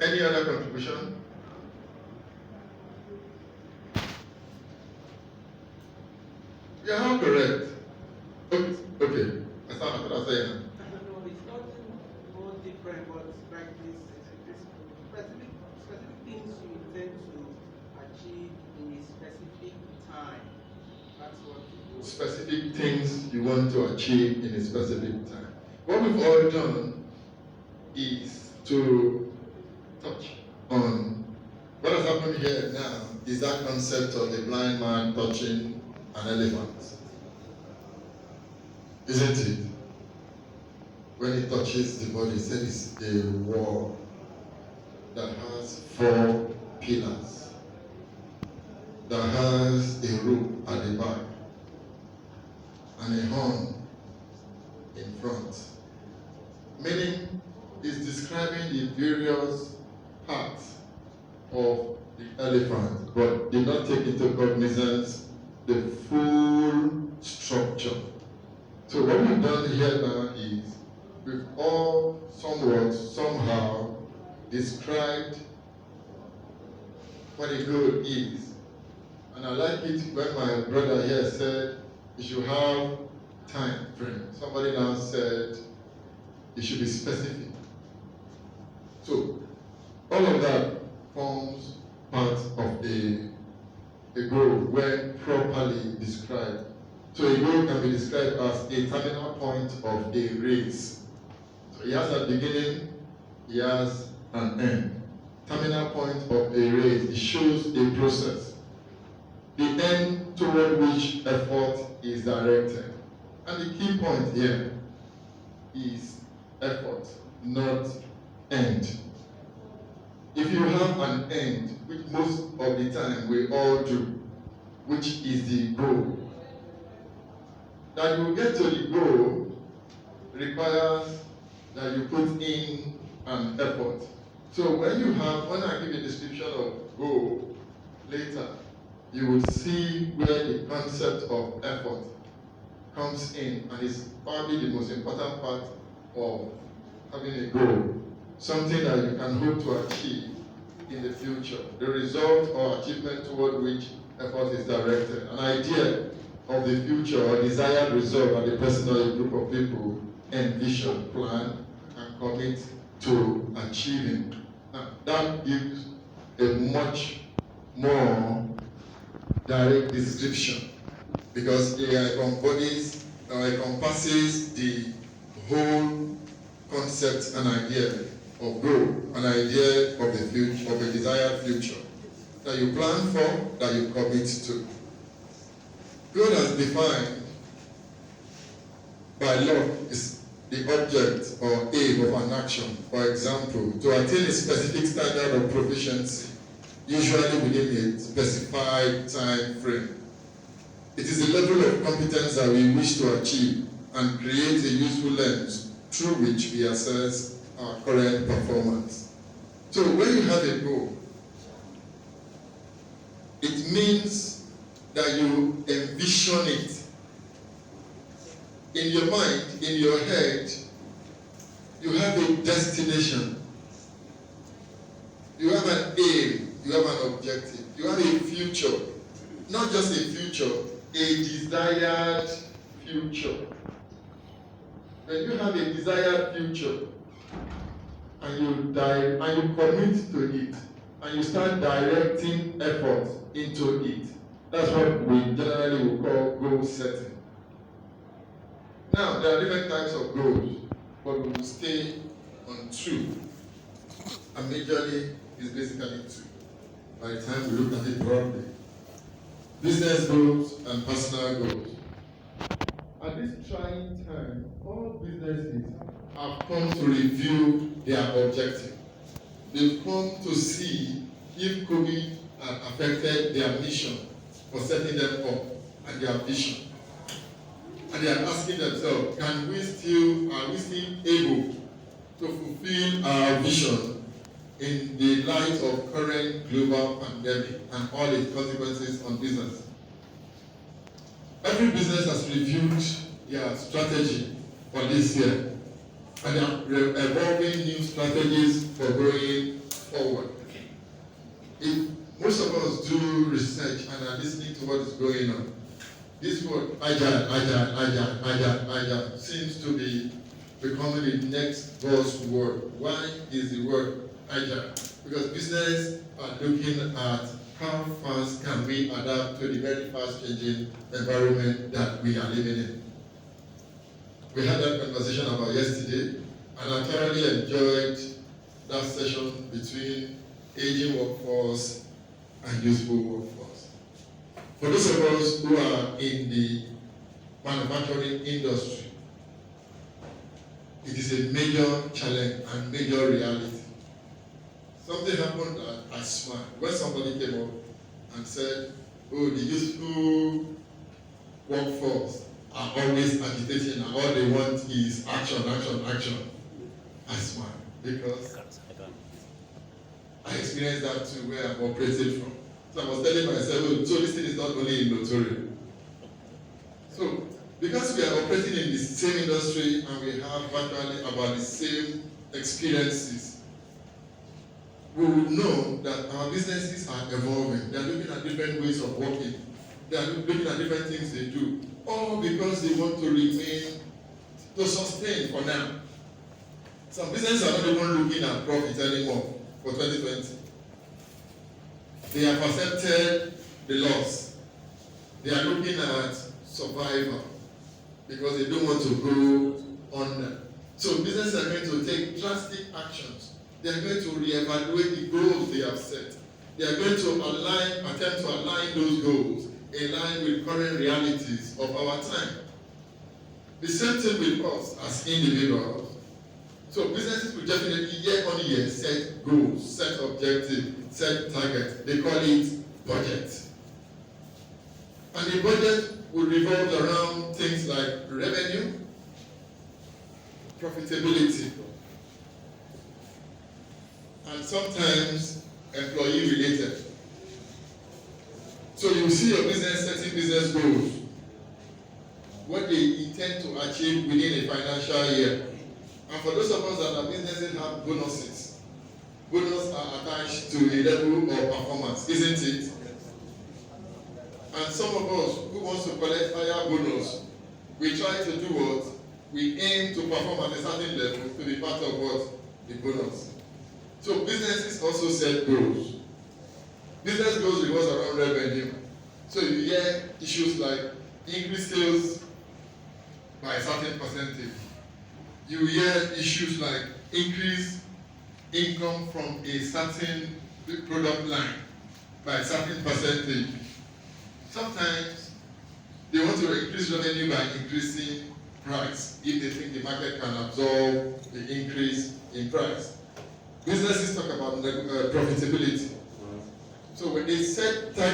Any other contribution? You are correct. Okay. I thought saying that. No, it's nothing more different, but like this, specific things you intend to achieve in a specific time. That's what you do. Specific things you want to achieve in a specific time. What we've all done is to touch on what has happened here now is that concept of the blind man touching an elephant. Isn't it? When it touches the body, it says it's a wall that has 4 pillars, that has a rope at the back, and a horn in front. Meaning, it's describing the various parts of the elephant, but did not take into cognizance the full structure. So what we've done here now is we've all somewhat, somehow described what a goal is. And I like it when my brother here said you should have time frame. Somebody now said it should be specific. So all of that forms part of a goal when properly described. So a goal can be described as a terminal point of a race. So it has a beginning, it has an end. Terminal point of a race, it shows a process. The end toward which effort is directed. And the key point here is effort, not end. If you have an end, which most of the time we all do, which is the goal, that you get to the goal requires that you put in an effort. So when I give you a description of goal later, you will see where the concept of effort comes in, and is probably the most important part of having a goal. Something that you can hope to achieve in the future. The result or achievement toward which effort is directed. An idea of the future or desired result that the person or a group of people envision, plan, and commit to achieving. Now, that gives a much more direct description because it encompasses the whole concept and idea of goal, an idea of the future, of a desired future that you plan for, that you commit to. God has defined by law is the object or aim of an action. For example, to attain a specific standard of proficiency, usually within a specified time frame. It is the level of competence that we wish to achieve and create a useful lens through which we assess our current performance. So when you have a goal, it means that you envision it. In your mind, in your head, you have a destination. You have an aim, you have an objective, you have a future. Not just a future, a desired future. When you have a desired future, and you commit to it, and you start directing effort into it, that's what we generally will call goal setting. Now, there are different types of goals, but we will stay on 2. And majorly, is basically 2. By the time we look at it broadly. Business goals and personal goals. At this trying time, all businesses have come to review their objective. They've come to see if COVID had affected their mission for setting them up and their vision. And they are asking themselves, are we still able to fulfill our vision in the light of current global pandemic and all its consequences on business? Every business has reviewed their strategy for this year, and they are evolving new strategies for going forward. If most of us do research and are listening to what is going on, this word agile seems to be becoming the next buzzword. Why is the word agile? Because business are looking at how fast can we adapt to the very fast changing environment that we are living in. We had that conversation about yesterday, and I thoroughly enjoyed that session between aging workforce and useful workforce. For those of us who are in the manufacturing industry, it is a major challenge and major reality. Something happened at I smiled when somebody came up and said, oh, the useful workforce are always agitating and all they want is action. I smiled because I experienced that too where I'm operating from. So I was telling myself, oh, so this thing is not only in Notorio. So because we are operating in the same industry and we have virtually about the same experiences, we will know that our businesses are evolving. They are looking at different ways of working. They are looking at different things they do. All because they want to remain, to sustain for now. Some businesses are not even looking at profit anymore for 2020. They have accepted the loss. They are looking at survival because they don't want to go under. So businesses are going to take drastic actions. They are going to reevaluate the goals they have set. They are going to attempt to align those goals in line with current realities of our time. The same thing with us as individuals. So businesses will definitely year on year set goals, set objectives, set targets. They call it budget. And the budget will revolve around things like revenue, profitability, and sometimes employee related. So you see your business setting business goals, what they intend to achieve within a financial year. And for those of us that are businesses have bonuses, bonuses are attached to a level of performance, isn't it? And some of us who wants to collect higher bonus, we try to do what? We aim to perform at a certain level to be part of what? The bonus. So businesses also set goals. Business goals revolves around revenue. So you hear issues like increase sales by a certain percentage. You hear issues like increase income from a certain product line by a certain percentage. Sometimes they want to increase revenue by increasing price if they think the market can absorb the increase in price. Businesses talk about profitability. So when they set targets,